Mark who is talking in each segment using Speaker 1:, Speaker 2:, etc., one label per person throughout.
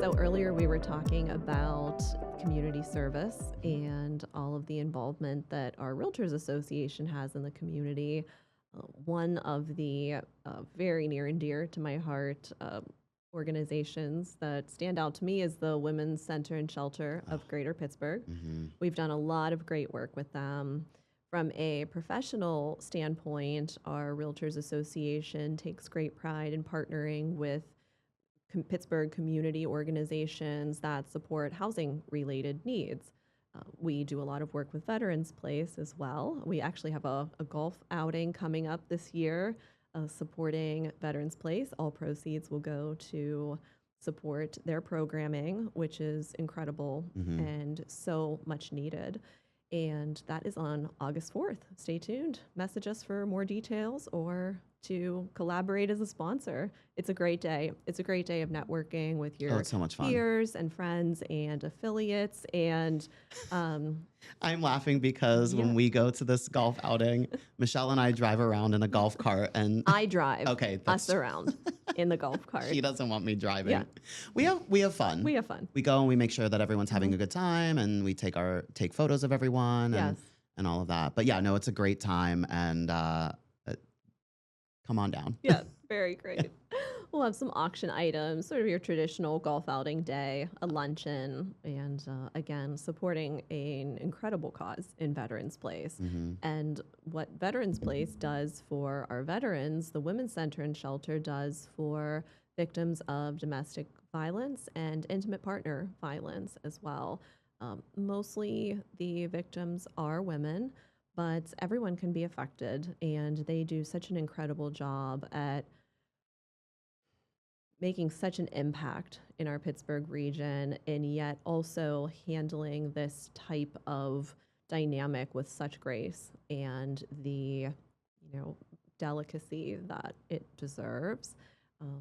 Speaker 1: So earlier we were talking about community service and all of the involvement that our Realtors Association has in the community. One of the very near and dear to my heart organizations that stand out to me is the Women's Center and Shelter of Greater Pittsburgh.
Speaker 2: Mm-hmm.
Speaker 1: We've done a lot of great work with them. From a professional standpoint, our Realtors Association takes great pride in partnering with Pittsburgh community organizations that support housing related needs. We do a lot of work with Veterans Place as well. We actually have a golf outing coming up this year supporting Veterans Place. All proceeds will go to support their programming, which is incredible
Speaker 2: Mm-hmm.
Speaker 1: and so much needed. And that is on August 4th. Stay tuned. Message us for more details or to collaborate as a sponsor. It's a great day. It's a great day of networking with
Speaker 2: Oh,
Speaker 1: your
Speaker 2: it's so much fun.
Speaker 1: peers and friends and affiliates. And
Speaker 2: I'm laughing because
Speaker 1: yeah,
Speaker 2: when we go to this golf outing, Michelle and I drive around in a golf cart and
Speaker 1: I drive
Speaker 2: okay,
Speaker 1: us around in the golf cart.
Speaker 2: she doesn't want me driving.
Speaker 1: Yeah.
Speaker 2: We have fun.
Speaker 1: We have fun.
Speaker 2: We go and we make sure that everyone's having a good time and we take photos of everyone
Speaker 1: Yes.
Speaker 2: and all of that. But yeah, no, it's a great time and come on down.
Speaker 1: Yeah, very great. We'll have some auction items, sort of your traditional golf outing day, a luncheon, and again, supporting an incredible cause in Veterans Place.
Speaker 2: Mm-hmm.
Speaker 1: And what Veterans Place does for our veterans, the Women's Center and Shelter does for victims of domestic violence and intimate partner violence as well. Mostly the victims are women, but everyone can be affected, and they do such an incredible job at making such an impact in our Pittsburgh region, and yet also handling this type of dynamic with such grace and the, delicacy that it deserves.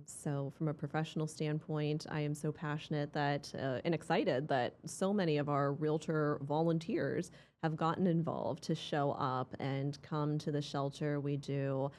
Speaker 1: So from a professional standpoint, I am so passionate that and excited that so many of our realtor volunteers have gotten involved to show up and come to the shelter. We do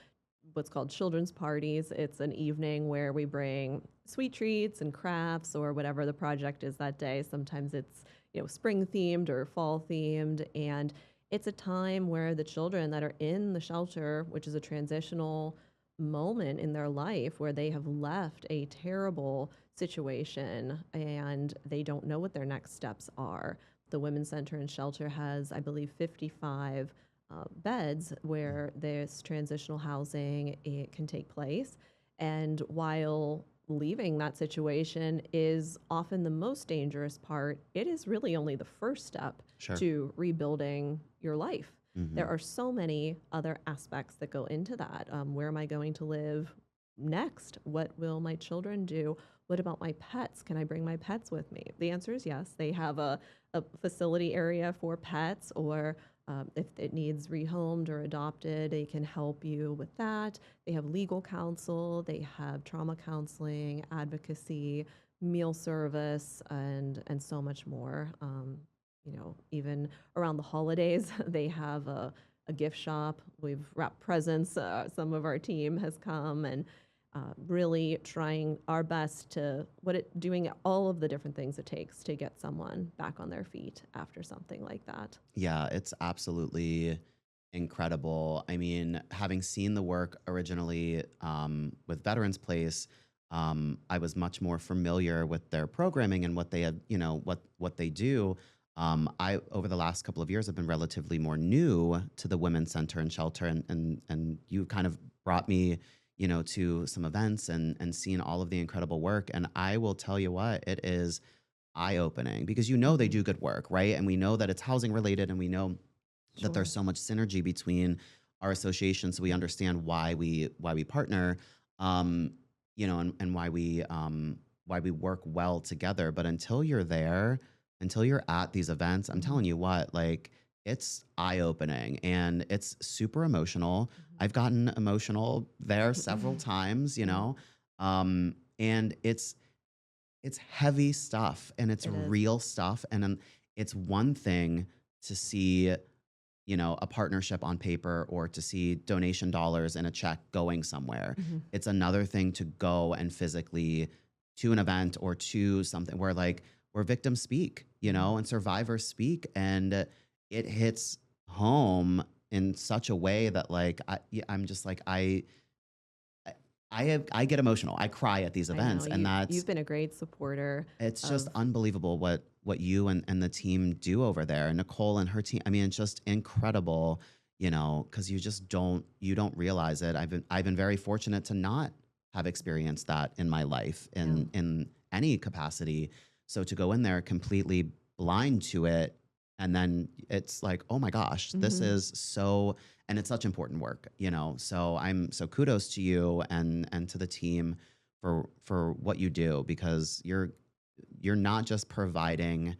Speaker 1: what's called children's parties. It's an evening where we bring sweet treats and crafts or whatever the project is that day. Sometimes it's, spring themed or fall themed. And it's a time where the children that are in the shelter, which is a transitional moment in their life where they have left a terrible situation and they don't know what their next steps are. The Women's Center and Shelter has, I believe, 55 beds where this transitional housing it can take place. And while leaving that situation is often the most dangerous part, it is really only the first step
Speaker 2: Sure.
Speaker 1: to rebuilding your life.
Speaker 2: Mm-hmm.
Speaker 1: There are so many other aspects that go into that. Where am I going to live next? What will my children do? What about my pets? Can I bring my pets with me? The answer is yes. They have a facility area for pets, or if it needs rehomed or adopted, they can help you with that. They have legal counsel, they have trauma counseling, advocacy, meal service, and so much more. Even around the holidays, they have a gift shop. We've wrapped presents. Some of our team has come and really trying our best to doing all of the different things it takes to get someone back on their feet after something like that.
Speaker 2: Yeah, it's absolutely incredible. I mean, having seen the work originally with Veterans Place, I was much more familiar with their programming and what they had, what they do. I over the last couple of years have been relatively more new to the Women's Center and Shelter, and you kind of brought me, to some events and seen all of the incredible work. And I will tell you what, it is eye-opening because they do good work, right? And we know that it's housing related, and we know
Speaker 1: Sure.
Speaker 2: that there's so much synergy between our associations, so we understand why we partner, and why we work well together. But until you're there, until you're at these events, I'm telling you what, like, it's eye-opening and it's super emotional. I've gotten emotional there several times, and it's heavy stuff and it's
Speaker 1: It is.
Speaker 2: real stuff. And then it's one thing to see, a partnership on paper or to see donation dollars in a check going somewhere.
Speaker 1: Mhm.
Speaker 2: It's another thing to go and physically to an event or to something where like where victims speak, and survivors speak, and it hits home in such a way that like I'm just like I get emotional. I cry at these
Speaker 1: I know
Speaker 2: events, and
Speaker 1: you've been a great supporter
Speaker 2: it's just
Speaker 1: of.
Speaker 2: unbelievable what you and the team do over there. And Nicole and her team, I mean, it's just incredible, because you don't realize it. I've been very fortunate to not have experienced that in my life
Speaker 1: Yeah.
Speaker 2: in any capacity. So to go in there completely blind to it, and then it's like, oh my gosh, this
Speaker 1: Mhm.
Speaker 2: is so, and it's such important work, So so kudos to you and to the team for what you do, because you're not just providing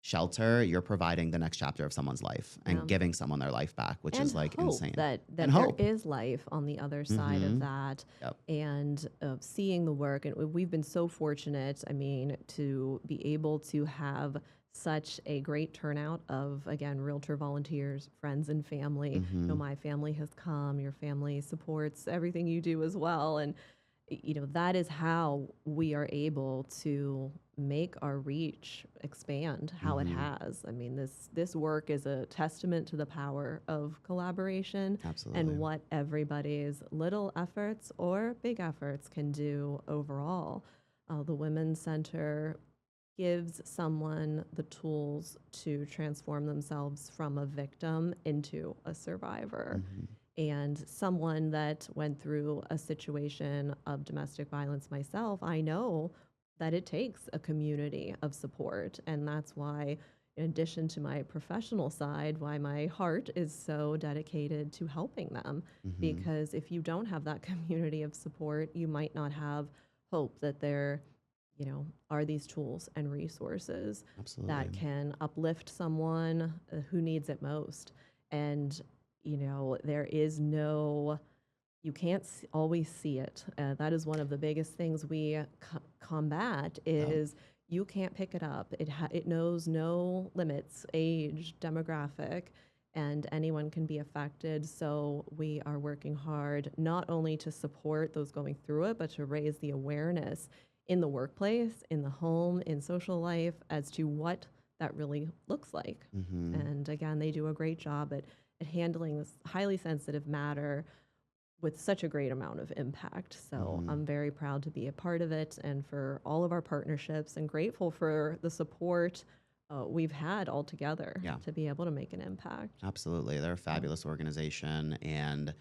Speaker 2: shelter, you're providing the next chapter of someone's life
Speaker 1: Yeah.
Speaker 2: and giving someone their life back, which
Speaker 1: And
Speaker 2: is like
Speaker 1: hope
Speaker 2: insane.
Speaker 1: that
Speaker 2: And
Speaker 1: there
Speaker 2: hope.
Speaker 1: is life on the other side of
Speaker 2: Mm-hmm.
Speaker 1: that,
Speaker 2: Yep.
Speaker 1: and seeing the work. And we've been so fortunate, I mean, to be able to have such a great turnout of, again, realtor volunteers, friends and family.
Speaker 2: Mm-hmm.
Speaker 1: My family has come, your family supports everything you do as well. And that is how we are able to make our reach expand how it
Speaker 2: Mm-hmm.
Speaker 1: has. I mean, this work is a testament to the power of collaboration and
Speaker 2: Absolutely.
Speaker 1: what everybody's little efforts or big efforts can do overall. The Women's Center gives someone the tools to transform themselves from a victim into a survivor.
Speaker 2: Mm-hmm.
Speaker 1: And someone that went through a situation of domestic violence myself, I know that it takes a community of support. And that's why, in addition to my professional side, why my heart is so dedicated to helping them.
Speaker 2: Mm-hmm.
Speaker 1: Because if you don't have that community of support, you might not have hope that there are these tools and resources that
Speaker 2: Absolutely.
Speaker 1: can uplift someone who needs it most. And there is no, you can't always see it. That is one of the biggest things we combat
Speaker 2: Yep.
Speaker 1: is you can't pick it up. It knows no limits, age, demographic, and anyone can be affected. So we are working hard not only to support those going through it, but to raise the awareness in the workplace, in the home, in social life as to what that really looks like.
Speaker 2: Mm-hmm.
Speaker 1: And again, they do a great job at handling this highly sensitive matter with such a great amount of impact. So
Speaker 2: Mm-hmm.
Speaker 1: I'm very proud to be a part of it and for all of our partnerships, and grateful for the support we've had all together
Speaker 2: Yeah.
Speaker 1: to be able to make an impact.
Speaker 2: Absolutely. They're a fabulous organization, and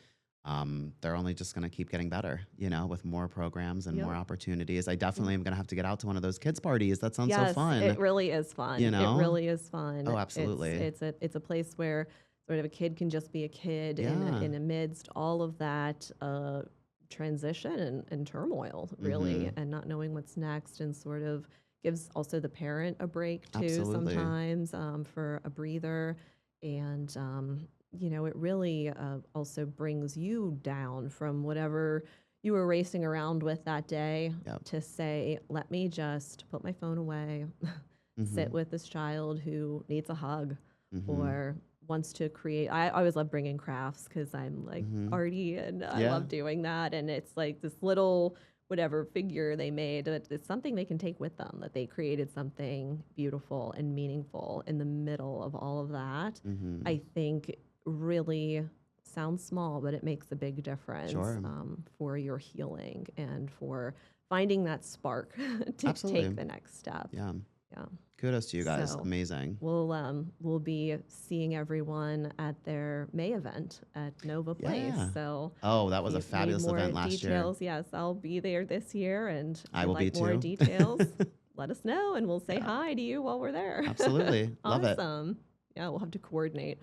Speaker 2: they're only just going to keep getting better, with more programs and
Speaker 1: Yep.
Speaker 2: more opportunities. I definitely am going to have to get out to one of those kids parties. That sounds so
Speaker 1: Yes,
Speaker 2: fun,
Speaker 1: it really is fun.
Speaker 2: you
Speaker 1: It
Speaker 2: know?
Speaker 1: really is fun.
Speaker 2: Oh, absolutely.
Speaker 1: It's a place where sort of a kid can just be a kid
Speaker 2: Yeah.
Speaker 1: in amidst all of that transition and turmoil, really,
Speaker 2: Mm-hmm.
Speaker 1: and not knowing what's next, and sort of gives also the parent a break too
Speaker 2: Absolutely.
Speaker 1: sometimes, for a breather. And it really also brings you down from whatever you were racing around with that day,
Speaker 2: Yep.
Speaker 1: to say, let me just put my phone away, sit
Speaker 2: Mm-hmm.
Speaker 1: with this child who needs a hug
Speaker 2: Mm-hmm.
Speaker 1: or wants to create. I always love bringing crafts because I'm like
Speaker 2: Mm-hmm.
Speaker 1: arty, and I
Speaker 2: Yeah.
Speaker 1: love doing that. And it's like this little whatever figure they made, it's something they can take with them, that they created something beautiful and meaningful in the middle of all of that.
Speaker 2: Mm-hmm.
Speaker 1: I think really sounds small, but it makes a big difference,
Speaker 2: Sure.
Speaker 1: for your healing and for finding that spark to
Speaker 2: Absolutely.
Speaker 1: take the next step.
Speaker 2: Yeah.
Speaker 1: Yeah.
Speaker 2: Kudos to you guys.
Speaker 1: So
Speaker 2: Amazing.
Speaker 1: we'll be seeing everyone at their May event at Nova Place.
Speaker 2: Yeah.
Speaker 1: So
Speaker 2: Oh, that
Speaker 1: if
Speaker 2: was
Speaker 1: you
Speaker 2: a
Speaker 1: need
Speaker 2: fabulous
Speaker 1: more
Speaker 2: event last year.
Speaker 1: details, yes, I'll be there this year. And if
Speaker 2: I
Speaker 1: you'd
Speaker 2: will be
Speaker 1: like more
Speaker 2: too.
Speaker 1: details, let us know, and we'll say
Speaker 2: Yeah.
Speaker 1: hi to you while we're there.
Speaker 2: Absolutely. Love it.
Speaker 1: Awesome. Yeah, we'll have to coordinate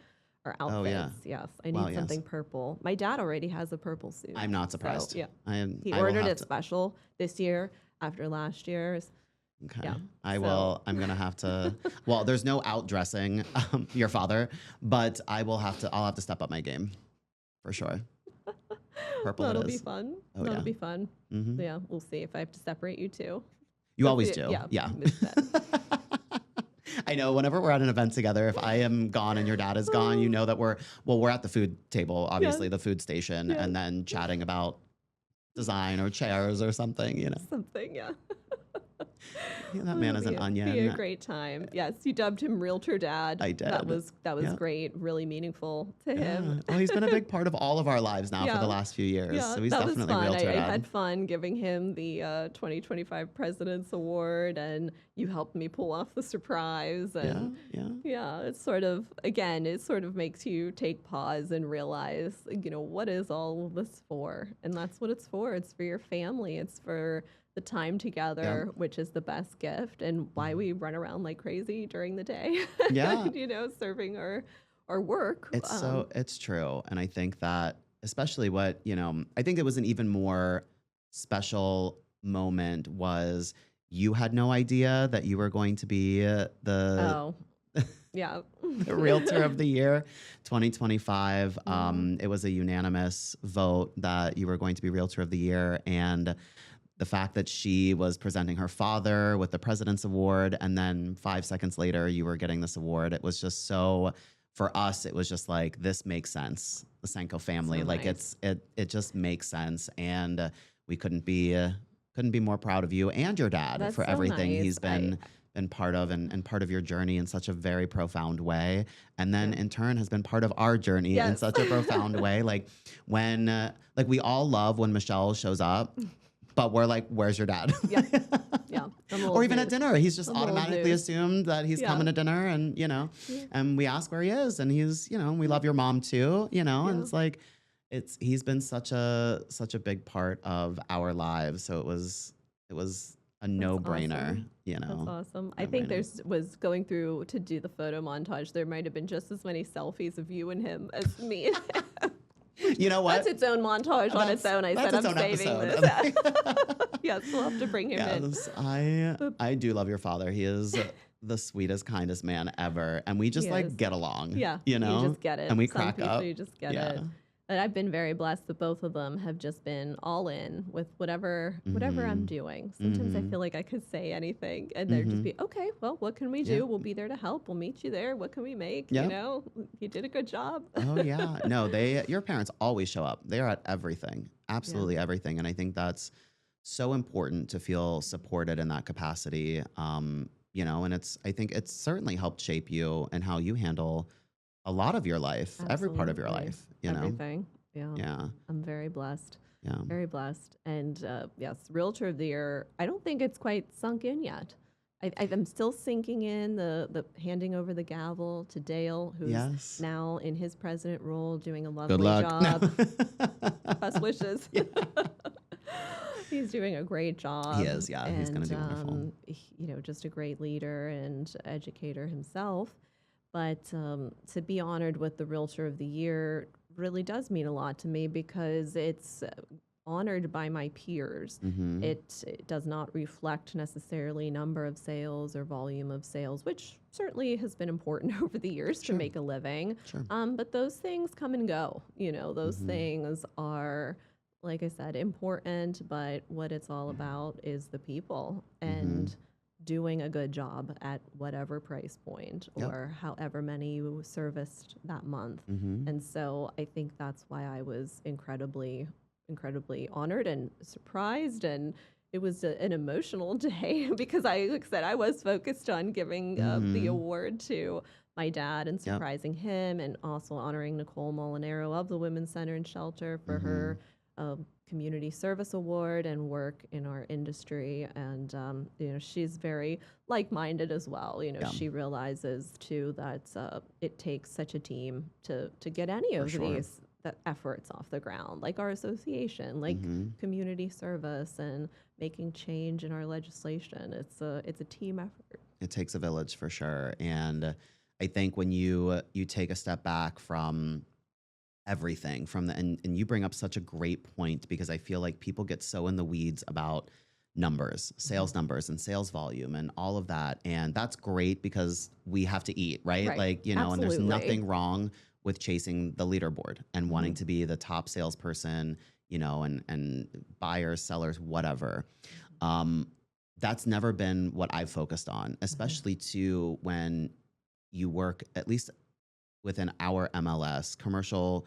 Speaker 1: our
Speaker 2: Oh, yeah.
Speaker 1: outfits. Yes, I
Speaker 2: Well,
Speaker 1: need
Speaker 2: yes.
Speaker 1: something purple. My dad already has a purple suit.
Speaker 2: I'm not
Speaker 1: So,
Speaker 2: surprised.
Speaker 1: yeah, he
Speaker 2: I will
Speaker 1: ordered
Speaker 2: have
Speaker 1: it
Speaker 2: to.
Speaker 1: special this year after last year's.
Speaker 2: Okay.
Speaker 1: Yeah.
Speaker 2: I
Speaker 1: So-
Speaker 2: will. I'm gonna have to. Well, there's no outdressing your father, but I'll have to step up my game for sure. Purple
Speaker 1: That'll
Speaker 2: it
Speaker 1: be
Speaker 2: is.
Speaker 1: fun.
Speaker 2: Oh,
Speaker 1: That'll
Speaker 2: yeah.
Speaker 1: be fun.
Speaker 2: Mm-hmm.
Speaker 1: Yeah, we'll see if I have to separate you two.
Speaker 2: You
Speaker 1: Let's
Speaker 2: always
Speaker 1: see it.
Speaker 2: do.
Speaker 1: Yeah.
Speaker 2: Yeah.
Speaker 1: missed that.
Speaker 2: I know whenever we're at an event together, if I am gone and your dad is gone, you know that we're at the food table, obviously
Speaker 1: Yes.
Speaker 2: the food station,
Speaker 1: Yes.
Speaker 2: and then chatting about design or chairs or something,
Speaker 1: Something, yeah.
Speaker 2: That man is an
Speaker 1: Be a
Speaker 2: onion.
Speaker 1: great time. Yes, you dubbed him Realtor Dad.
Speaker 2: I
Speaker 1: That
Speaker 2: did.
Speaker 1: was
Speaker 2: Yeah.
Speaker 1: great. Really meaningful to him.
Speaker 2: Yeah. Well, he's been a big part of all of our lives now for the
Speaker 1: Yeah.
Speaker 2: last few years.
Speaker 1: Yeah,
Speaker 2: So he's
Speaker 1: that was
Speaker 2: definitely
Speaker 1: fun.
Speaker 2: realtor
Speaker 1: I had
Speaker 2: dad.
Speaker 1: fun giving him the 2025 President's Award, and you helped me pull off the surprise.
Speaker 2: Yeah.
Speaker 1: And
Speaker 2: Yeah.
Speaker 1: yeah, it's sort of, again, it sort of makes you take pause and realize, what is all of this for? And that's what it's for. It's for your family. It's for the time
Speaker 2: Yeah.
Speaker 1: together, which is the best gift, and why we run around like crazy during the day,
Speaker 2: Yeah.
Speaker 1: serving our work.
Speaker 2: It's true. And I think that, especially I think it was an even more special moment was you had no idea that you were going to be the
Speaker 1: Oh, yeah.
Speaker 2: the Realtor of the Year 2025.
Speaker 1: Yeah.
Speaker 2: It was a unanimous vote that you were going to be Realtor of the Year. And the fact that she was presenting her father with the President's Award, and then 5 seconds later, you were getting this award. It was just so, for us, it was just like, this makes sense. The Sanko family,
Speaker 1: So
Speaker 2: like
Speaker 1: nice.
Speaker 2: it just makes sense. And we couldn't be more proud of you and your dad
Speaker 1: That's
Speaker 2: for
Speaker 1: so
Speaker 2: everything
Speaker 1: nice.
Speaker 2: he's been part of and part of your journey in such a very profound way. And then
Speaker 1: Yeah.
Speaker 2: in turn has been part of our journey in
Speaker 1: Yes.
Speaker 2: such a profound way. Like when, like we all love when Michelle shows up, but we're like, where's your dad?
Speaker 1: Yeah. Yeah. I'm
Speaker 2: Or
Speaker 1: old
Speaker 2: even at
Speaker 1: news.
Speaker 2: dinner, he's just
Speaker 1: I'm old
Speaker 2: automatically
Speaker 1: news.
Speaker 2: assumed that he's
Speaker 1: Yeah.
Speaker 2: coming to dinner and,
Speaker 1: Yeah.
Speaker 2: and we ask where he is and he's, we love your mom too, and
Speaker 1: Yeah.
Speaker 2: it's like, he's been such a big part of our lives. So it was a no-brainer,
Speaker 1: awesome. That's awesome. I think
Speaker 2: No-brainer.
Speaker 1: was going through to do the photo montage. There might have been just as many selfies of you and him as me.
Speaker 2: You know what?
Speaker 1: That's its own montage on its own. I said
Speaker 2: That's
Speaker 1: I'm
Speaker 2: its own
Speaker 1: saving
Speaker 2: episode.
Speaker 1: this. Yes, we'll have to bring him in.
Speaker 2: Yes, I do love your father. He is the sweetest, kindest man ever, and we just
Speaker 1: He
Speaker 2: like
Speaker 1: is.
Speaker 2: get along.
Speaker 1: Yeah,
Speaker 2: you know,
Speaker 1: you just get it.
Speaker 2: and we
Speaker 1: Some
Speaker 2: crack
Speaker 1: people,
Speaker 2: up.
Speaker 1: you just get
Speaker 2: Yeah.
Speaker 1: it. And I've been very blessed that both of them have just been all in with whatever I'm doing. Sometimes I feel like I could say anything and they'd just be, okay, well, what can we do?
Speaker 2: Yeah.
Speaker 1: We'll be there to help. We'll meet you there. What can we make?
Speaker 2: Yep.
Speaker 1: You did a good job.
Speaker 2: Oh yeah, no, your parents always show up. They are at everything, absolutely everything, and I think that's so important to feel supported in that capacity. And I think it's certainly helped shape you and how you handle a lot of your life, every part of your
Speaker 1: Absolutely.
Speaker 2: life.
Speaker 1: Everything. Yeah.
Speaker 2: Yeah,
Speaker 1: I'm very blessed.
Speaker 2: yeah.
Speaker 1: Very blessed. And yes, Realtor of the Year, I don't think it's quite sunk in yet. I'm still sinking in the handing over the gavel to Dale, who's
Speaker 2: Yes.
Speaker 1: now in his president role doing a lovely
Speaker 2: Good luck.
Speaker 1: job. Best wishes. He's doing a great job.
Speaker 2: He is, yeah. He's going to do wonderful.
Speaker 1: Just a great leader and educator himself. But to be honored with the Realtor of the Year really does mean a lot to me because it's honored by my peers.
Speaker 2: Mhm.
Speaker 1: It does not reflect necessarily number of sales or volume of sales, which certainly has been important over the years
Speaker 2: Sure.
Speaker 1: to make a living.
Speaker 2: Sure.
Speaker 1: But those things come and go. Those
Speaker 2: Mhm.
Speaker 1: things are, like I said, important, but what it's all about is the people and doing a good job at whatever price point
Speaker 2: Yep.
Speaker 1: or however many you serviced that month.
Speaker 2: Mhm.
Speaker 1: And so I think that's why I was incredibly, incredibly honored and surprised. And it was an emotional day because like I said, I was focused on giving the award to my dad and
Speaker 2: Yep.
Speaker 1: surprising him and also honoring Nicole Molinaro of the Women's Center and Shelter for her community service award and work in our industry. And, she's very like-minded as well.
Speaker 2: Yeah.
Speaker 1: She realizes too that it takes such a team to get any of
Speaker 2: sure.
Speaker 1: these efforts off the ground, like our association, like community service and making change in our legislation. It's a team effort.
Speaker 2: It takes a village for sure. And I think when you take a step back from everything and you bring up such a great point because I feel like people get so in the weeds about numbers, sales numbers and sales volume and all of that. And that's great because we have to eat, right?
Speaker 1: Right.
Speaker 2: Like, and there's
Speaker 1: Absolutely.
Speaker 2: nothing wrong with chasing the leaderboard and wanting to be the top salesperson, and buyers, sellers, whatever. That's never been what I've focused on, especially too when you work at least within our MLS, commercial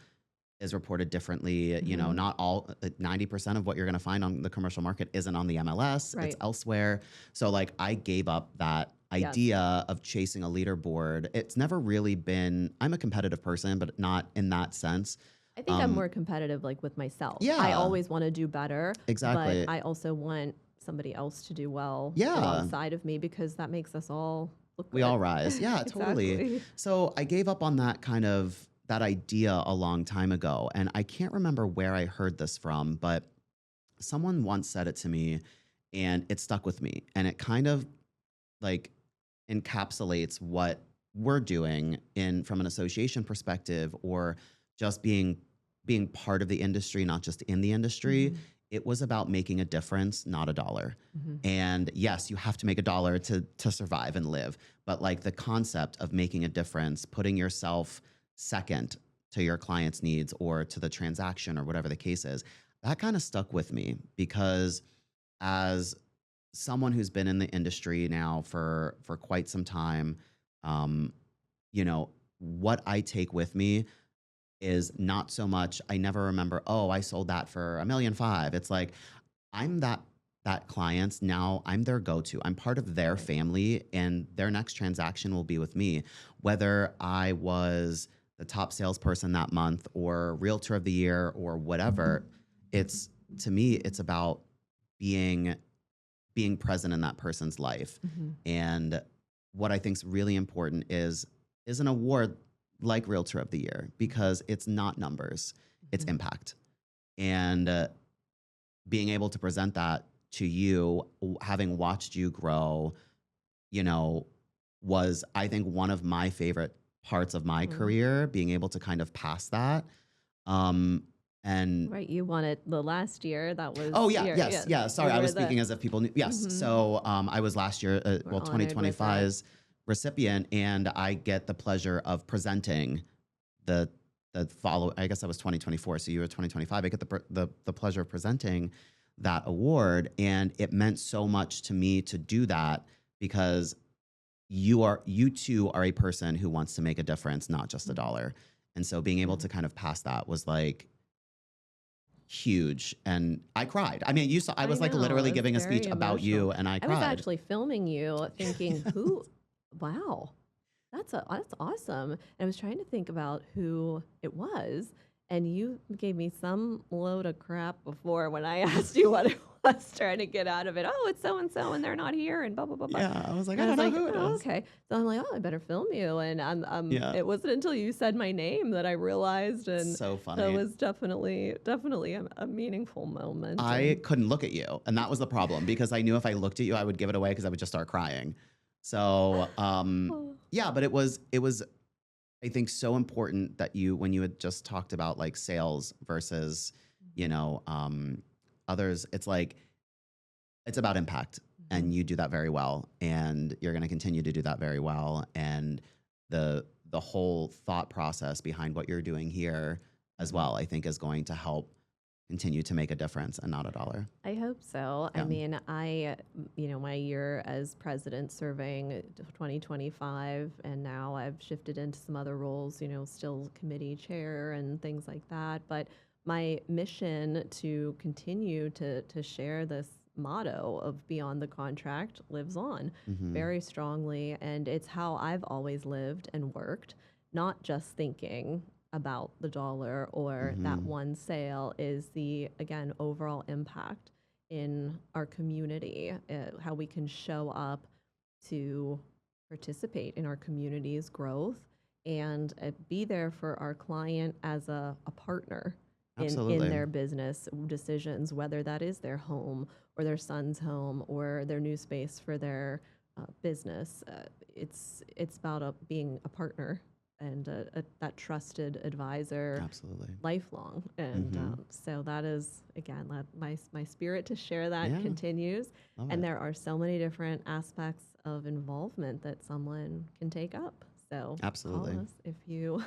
Speaker 2: is reported differently. You know, not all 90% of what you're going to find on the commercial market isn't on the MLS,
Speaker 1: Right.
Speaker 2: it's elsewhere. So like I gave up that
Speaker 1: Yes.
Speaker 2: idea of chasing a leaderboard. It's never really been, I'm a competitive person, but not in that sense.
Speaker 1: I think I'm more competitive like with myself. I
Speaker 2: Yeah.
Speaker 1: always want to do better.
Speaker 2: Exactly.
Speaker 1: But I also want somebody else to do well
Speaker 2: Yeah.
Speaker 1: alongside of me, because that makes us all look
Speaker 2: We
Speaker 1: good.
Speaker 2: all rise. Yeah, totally.
Speaker 1: Exactly.
Speaker 2: So I gave up on that kind of that idea a long time ago. And I can't remember where I heard this from, but someone once said it to me and it stuck with me. And it kind of like encapsulates what we're doing in from an association perspective, or just being part of the industry, not just in the industry. It was about making a difference, not a dollar. And yes, you have to make a dollar to survive and live. But like the concept of making a difference, putting yourself second to your client's needs or to the transaction or whatever the case is, that kind of stuck with me, because as someone who's been in the industry now for quite some time, you know, what I take with me is not so much, I never remember, oh, I sold that for $1.5 million. It's like, I'm that client's now, I'm their go-to. I'm part of their family, and their next transaction will be with me. Whether I was the top salesperson that month or realtor of the year or whatever, it's, to me, it's about being present in that person's life. And what I think is really important is an award like Realtor of the Year, because it's not numbers, it's impact. And being able to present that to you, having watched you grow, you know, was, I think, one of my favorite parts of my career, being able to kind of pass that. And
Speaker 1: right, you won it the last year. That was
Speaker 2: yeah. Sorry, I was speaking as if people knew. Yes, so I was last year,
Speaker 1: We're honored with
Speaker 2: 2025's recipient, and I get the pleasure of presenting the follow. I guess that was 2024, so you were 2025. I get the pleasure of presenting that award, and it meant so much to me to do that, because you too are a person who wants to make a difference, not just a dollar. And so being able to kind of pass that was like huge, and I cried. I mean, you saw, I was like literally giving a speech about you, and I cried.
Speaker 1: I was actually filming you thinking, who, wow, that's awesome. And I was trying to think about who it was, and you gave me some load of crap before when I asked you what it was, trying to get out of it. Oh, it's so-and-so, and they're not here, and blah, blah, blah, blah.
Speaker 2: Yeah, I was like, I don't know who it is.
Speaker 1: Okay. So I'm like, oh, I better film you. And it wasn't until you said my name that I realized. And
Speaker 2: so funny.
Speaker 1: It was definitely a meaningful moment.
Speaker 2: I couldn't look at you, and that was the problem, because I knew if I looked at you, I would give it away, because I would just start crying. So, yeah, but it was, I think, so important that when you had just talked about like sales versus, you know, others, it's like, it's about impact, and you do that very well, and you're going to continue to do that very well. And the whole thought process behind what you're doing here as well, I think, is going to help continue to make a difference, and not a dollar.
Speaker 1: I hope so.
Speaker 2: Yeah.
Speaker 1: I mean, my year as president serving 2025, and now I've shifted into some other roles, still committee chair and things like that. But my mission to continue to share this motto of beyond the contract lives on very strongly. And it's how I've always lived and worked, not just thinking about the dollar or that one sale, is the, again, overall impact in our community, how we can show up to participate in our community's growth and be there for our client as a partner in their business decisions, whether that is their home or their son's home or their new space for their business. It's about being a partner and that trusted advisor,
Speaker 2: absolutely,
Speaker 1: lifelong. And so that is, again, my spirit to share that continues.
Speaker 2: Love
Speaker 1: and
Speaker 2: it.
Speaker 1: there are so many different aspects of involvement that someone can take up. So
Speaker 2: absolutely,
Speaker 1: call us if you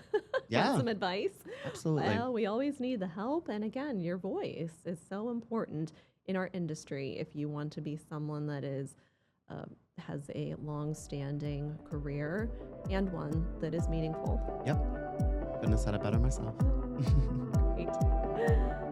Speaker 2: yeah,
Speaker 1: want some advice.
Speaker 2: Absolutely.
Speaker 1: Well, we always need the help. And again, your voice is so important in our industry if you want to be someone that is has a long-standing career and one that is meaningful.
Speaker 2: Yep. Couldn't have said it better myself.
Speaker 1: right.